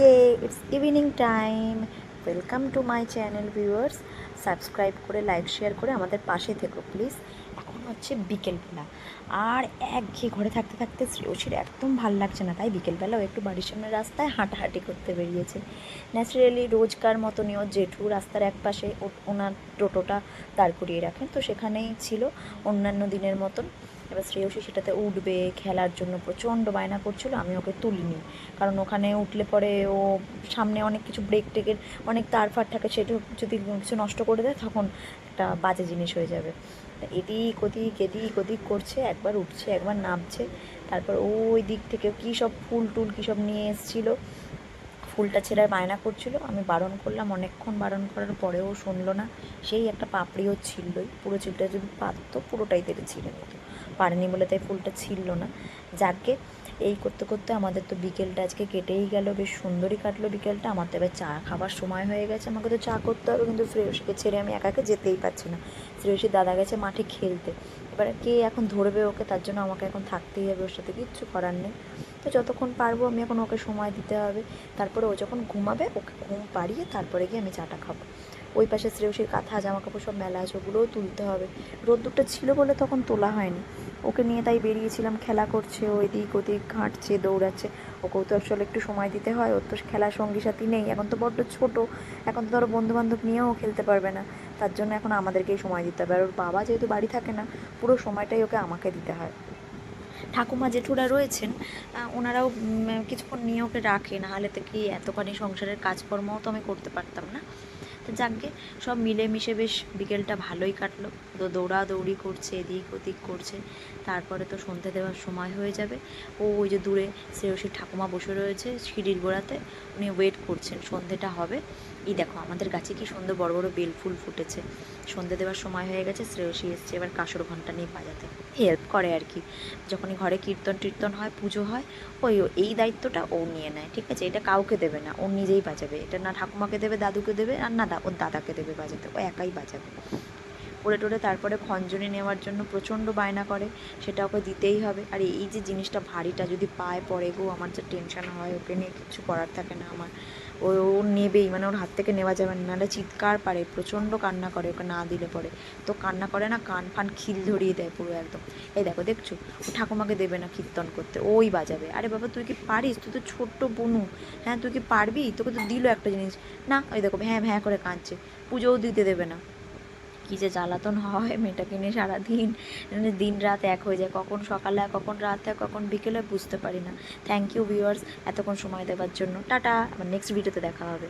It's evening time. Welcome to my channel viewers. Subscribe করে like share করে আমাদের পাশে থেকো প্লিজ। এখন হচ্ছে বিকেলবেলা, আর একঘেয়ে ঘরে থাকতে থাকতে শ্রেয়সীর একদম ভাল লাগছে না, তাই বিকেলবেলাও একটু বাড়ির সামনে রাস্তায় হাঁটাহাঁটি করতে বেরিয়েছে। ন্যাচারালি রোজকার মতনই ওর জেঠু রাস্তার এক পাশে ওনার টোটোটা দাঁড় করিয়ে রাখেন, তো সেখানেই ছিল অন্যান্য দিনের মতন। এবার শ্রেয়সী সেটাতে উঠবে, খেলার জন্য প্রচণ্ড বায়না করছিল। আমি ওকে তুলিনি, কারণ ওখানে উঠলে পরে ও সামনে অনেক কিছু ব্রেক টেকের অনেক তার ফার থাকে, সেটা যদি কিছু নষ্ট করে দেয় তখন একটা বাজে জিনিস হয়ে যাবে। এদিক ওদিক এদিক ওদিক করছে, একবার উঠছে একবার নামছে। তারপর ওই দিক থেকে কী সব ফুল টুল কী সব নিয়ে এসেছিলো, ফুলটা ছেঁড়ার বায়না করছিল। আমি বারণ করলাম, অনেকক্ষণ বারণ করার পরেও শুনলো না। সেই একটা পাপড়িও ছিললই, পুরো চিলটা যদি পারতো পুরোটাই তেড়ে ছিঁড়ে নিত, পারেনি বলে তাই ফুলটা ছিল না। যাকে এই করতে করতে আমাদের তো বিকেলটা আজকে কেটেই গেল, বেশ সুন্দরই কাটলো বিকেলটা। আমার তো এবার চা খাবার সময় হয়ে গেছে, আমাকে তো চা করতে হবে, কিন্তু শ্রেয়সীকে ছেড়ে আমি একাকে যেতেই পারছি না। শ্রেয়সীর দাদা গেছে মাঠে খেলতে, এবার কে এখন ধরবে ওকে, তার জন্য আমাকে এখন থাকতেই হবে ওর সাথে, কিচ্ছু করার নেই। তো যতক্ষণ পারবো আমি এখন ওকে সময় দিতে হবে। তারপরে ও যখন ঘুমাবে ওকে ঘুম পাড়িয়ে তারপরে গিয়ে আমি চাটা খাবো। ওই পাশে শ্রেয়সীর কাঁথা জামা কাপড় সব মেলা আছে, ওগুলোও তুলতে হবে। রোদ্দুরটা ছিল বলে তখন তোলা হয়নি, ওকে নিয়ে তাই বেরিয়েছিলাম। খেলা করছে, ও এদিক ওদিক ঘাঁটছে দৌড়াচ্ছে। ওকেও তো আসলে একটু সময় দিতে হয়, ওর তো খেলার সঙ্গী সাথী নেই, এখন তো বড্ড ছোটো। এখন তো ধরো বন্ধুবান্ধব নিয়েও খেলতে পারবে না, তার জন্য এখন আমাদেরকেই সময় দিতে হবে। আর ওর বাবা যেহেতু বাড়ি থাকে না, পুরো সময়টাই ওকে আমাকে দিতে হয়। ঠাকুমা জেঠুরা রয়েছেন, ওনারাও কিছুক্ষণ নিয়ে ওকে রাখে, নাহলে তো কি এতখানি সংসারের কাজকর্মও তো আমি করতে পারতাম না। তো যাকগে সব মিলেমিশে বেশ বিকেলটা ভালোই কাটলো। তো দৌড়াদৌড়ি করছে, এদিক ওদিক করছে। তারপরে তো সন্ধে দেওয়ার সময় হয়ে যাবে। ওই যে দূরে শ্রেয়সীর ঠাকুমা বসে রয়েছে সিঁড়ির গোড়াতে, উনি ওয়েট করছেন সন্ধেটা হবে। এই দেখো আমাদের গাছে কি সুন্দর বড় বড় বেল ফুল ফুটেছে। সন্ধে দেওয়ার সময় হয়ে গেছে, শ্রেয়সী এসছে এবার কাসর ঘণ্টা নিয়ে বাজাতে, হেল্প করে আর কি। যখনই ঘরে কীর্তন টীর্তন হয়, পুজো হয়, এই দায়িত্বটা ও নিয়ে নেয়, ঠিক আছে? এটা কাউকে দেবে না, ও নিজেই বাজাবে। এটা না ঠাকুমাকে দেবে, দাদুকে দেবে, আর না ওর দাদাকে দেবে বাজাতে, ও একাই বাজাবে। পড়ে টোরে তারপরে খঞ্জনি নেওয়ার জন্য প্রচণ্ড বায়না করে, সেটা ওকে দিতেই হবে। আর এই যে জিনিসটা ভারীটা যদি পায়ে পড়ে গো, আমার যে টেনশন হয়, ওকে নিয়ে কিছু করার থাকে না আমার। ও ও নেবেই, মানে ওর হাত থেকে নেওয়া যাবে না, নাহলে চিৎকার পারে, প্রচণ্ড কান্না করে ওকে না দিলে পরে। তো কান্না করে না, কান ফান খিল ধরিয়ে দেয় পুরো একদম। এই দেখো দেখছো, ও ঠাকুমাকে দেবে না কীর্তন করতে, ওই বাজাবে। আরে বাবা তুই কি পারিস? তুই তো ছোট্ট বনু, হ্যাঁ তুই কি পারবি? তোকে তো দিল একটা জিনিস, না ওই দেখো ভ্যাঁ ভ্যাঁ করে কাঁদছে, পুজোও দিতে দেবে না। কী যে জ্বালাতন হয় মেয়েটাকে নিয়ে সারাদিন, মানে দিন রাত এক হয়ে যায়, কখন সকালে হয় কখন রাত হয় কখন বিকেলে বুঝতে পারি না। থ্যাংক ইউ ভিউয়ার্স এতক্ষণ সময় দেওয়ার জন্য। টাটা, আবার নেক্সট ভিডিওতে দেখা হবে।